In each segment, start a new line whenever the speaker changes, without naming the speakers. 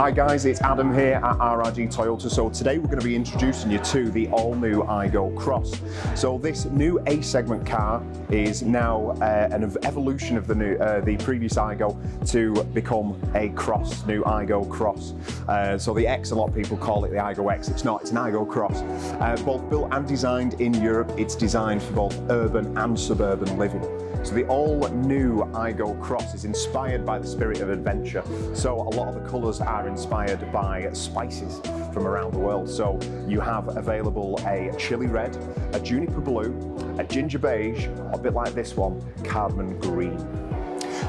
Hi guys, it's Adam here at RRG Toyota. So today we're going to be introducing you to the all-new Aygo Cross. So this new A-segment car is now an evolution of the previous Aygo to become a Cross, new Aygo Cross. So the X, a lot of people call it the Aygo X. It's not, it's an Aygo Cross. Both built and designed in Europe, it's designed for both urban and suburban living. So the all-new Aygo Cross is inspired by the spirit of adventure. So a lot of the colours are inspired by spices from around the world. So you have available a chili red, a juniper blue, a ginger beige, or a bit like this one, cardamom green.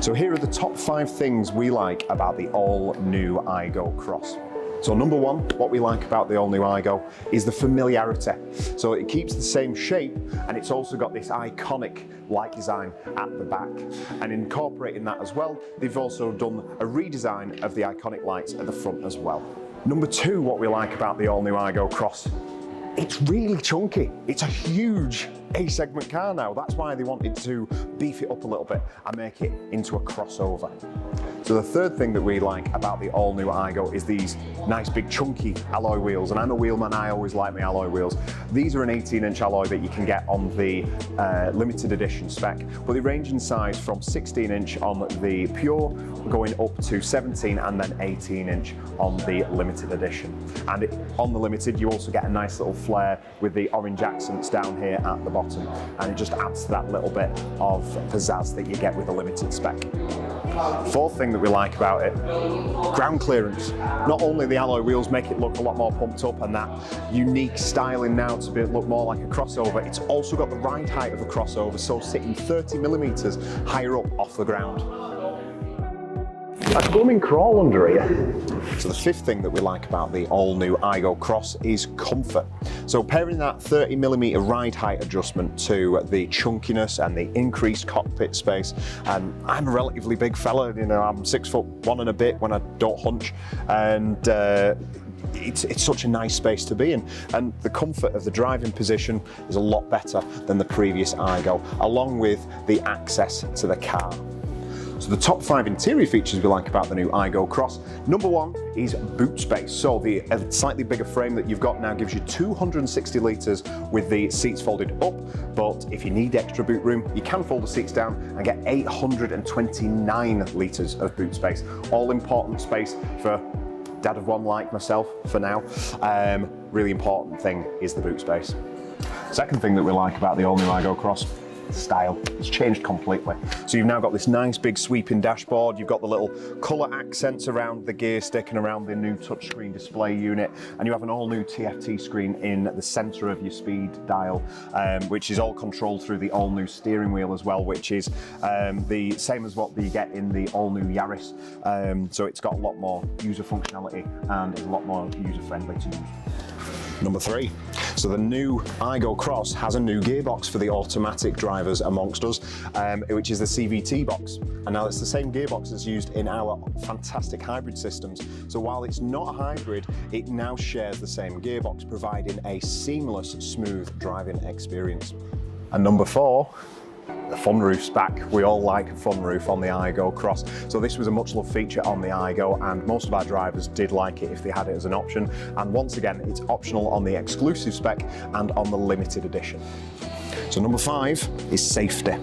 So here are the top 5 things we like about the all-new Aygo Cross. So number one, what we like about the all-new Aygo is the familiarity. So it keeps the same shape, and it's also got this iconic light design at the back. And incorporating that as well, they've also done a redesign of the iconic lights at the front as well. Number two, what we like about the all-new Aygo Cross, it's really chunky. It's a huge A-segment car now. That's why they wanted to beef it up a little bit and make it into a crossover. So the third thing that we like about the all-new Aygo is these nice big chunky alloy wheels. And I'm a wheelman, I always like my alloy wheels. These are an 18-inch alloy that you can get on the limited edition spec, but they range in size from 16-inch on the pure, going up to 17 and then 18-inch on the limited edition. And on the limited, you also get a nice little flare with the orange accents down here at the bottom. And it just adds to that little bit of pizzazz that you get with the limited spec. Fourth thing that we like about it, ground clearance. Not only the alloy wheels make it look a lot more pumped up and that unique styling now to look more like a crossover, it's also got the ride height of a crossover, so sitting 30mm higher up off the ground. I could blooming crawl under here. So the fifth thing that we like about the all-new Aygo Cross is comfort. So pairing that 30mm ride height adjustment to the chunkiness and the increased cockpit space, and I'm a relatively big fella, you know, I'm 6'1" and a bit when I don't hunch, and it's such a nice space to be in, and the comfort of the driving position is a lot better than the previous Aygo, along with the access to the car. So the top 5 interior features we like about the new Aygo Cross. Number one is boot space. So the slightly bigger frame that you've got now gives you 260 litres with the seats folded up, but if you need extra boot room, you can fold the seats down and get 829 litres of boot space. All important space for dad of one like myself for now. Really important thing is the boot space. Second thing that we like about the all-new Aygo Cross, style. It's changed completely. So you've now got this nice big sweeping dashboard, you've got the little colour accents around the gear stick and around the new touchscreen display unit, and you have an all new TFT screen in the centre of your speed dial, which is all controlled through the all new steering wheel as well, which is the same as what you get in the all new Yaris. So it's got a lot more user functionality and is a lot more user friendly to use. Number 3. So the new Aygo Cross has a new gearbox for the automatic drivers amongst us, which is the CVT box. And now it's the same gearbox that's used in our fantastic hybrid systems. So while it's not a hybrid, it now shares the same gearbox, providing a seamless, smooth driving experience. And number 4, the fun roof's back. We all like a fun roof on the Aygo Cross. So this was a much loved feature on the Aygo, and most of our drivers did like it if they had it as an option. And once again, it's optional on the exclusive spec and on the limited edition. So number 5 is safety.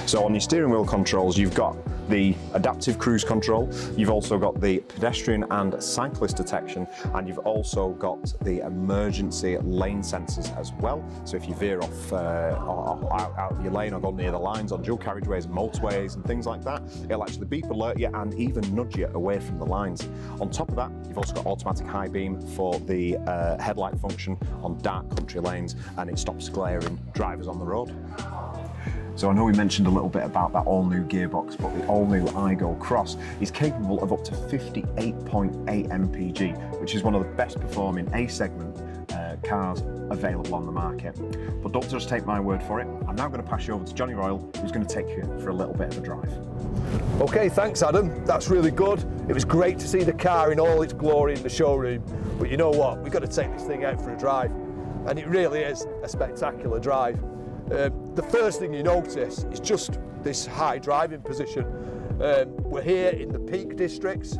So on your steering wheel controls, you've got the adaptive cruise control, you've also got the pedestrian and cyclist detection, and you've also got the emergency lane sensors as well. So if you veer off out of your lane or go near the lines on dual carriageways and motorways and things like that, it'll actually beep alert you and even nudge you away from the lines. On top of that, you've also got automatic high beam for the headlight function on dark country lanes, and it stops glaring drivers on the road. So I know we mentioned a little bit about that all-new gearbox, but the all-new Aygo Cross is capable of up to 58.8 mpg, which is one of the best performing A-segment cars available on the market. But don't just take my word for it. I'm now going to pass you over to Johnny Royal, who's going to take you for a little bit of a drive.
Okay, thanks Adam, that's really good. It was great to see the car in all its glory in the showroom, but you know what, we've got to take this thing out for a drive, and it really is a spectacular drive. The first thing you notice is just this high driving position. We're here in the Peak districts.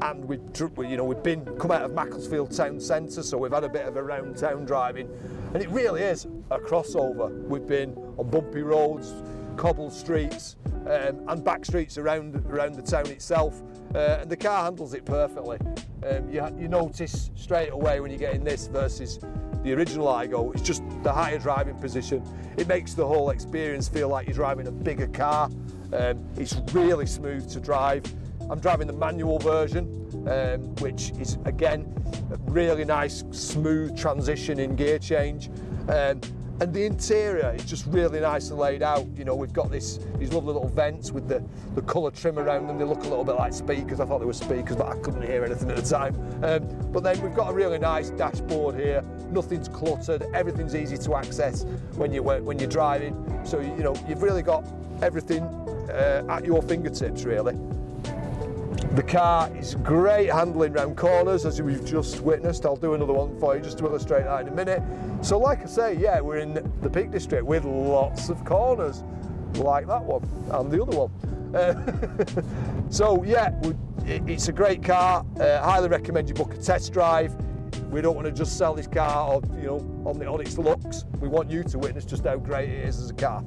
and we've come out of Macclesfield town centre, so we've had a bit of around town driving, and it really is a crossover. We've been on bumpy roads, cobbled streets, and back streets around the town itself, and the car handles it perfectly. You notice straight away when you get in this versus the original Aygo, it's just the higher driving position. It makes the whole experience feel like you're driving a bigger car. It's really smooth to drive. I'm driving the manual version, which is again a really nice smooth transition in gear change. And the interior is just really nicely laid out. You know, we've got these lovely little vents with the colour trim around them. They look a little bit like speakers. I thought they were speakers, but I couldn't hear anything at the time. But then we've got a really nice dashboard here. Nothing's cluttered. Everything's easy to access when you're driving. So you know you've really got everything at your fingertips, really. The car is great handling round corners, as we've just witnessed. I'll do another one for you just to illustrate that in a minute. So like I say, yeah, we're in the Peak District with lots of corners, like that one and the other one. So yeah, it's a great car. Highly recommend you book a test drive. We don't want to just sell this car on its looks. We want you to witness just how great it is as a car.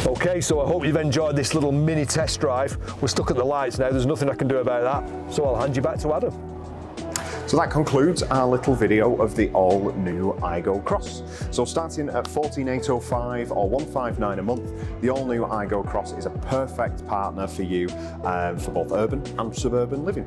Okay, so I hope you've enjoyed this little mini test drive. We're stuck at the lights now, there's nothing I can do about that. So I'll hand you back to Adam.
So that concludes our little video of the all-new Aygo Cross. So starting at $14,805 or $159 a month, the all-new Aygo Cross is a perfect partner for you for both urban and suburban living.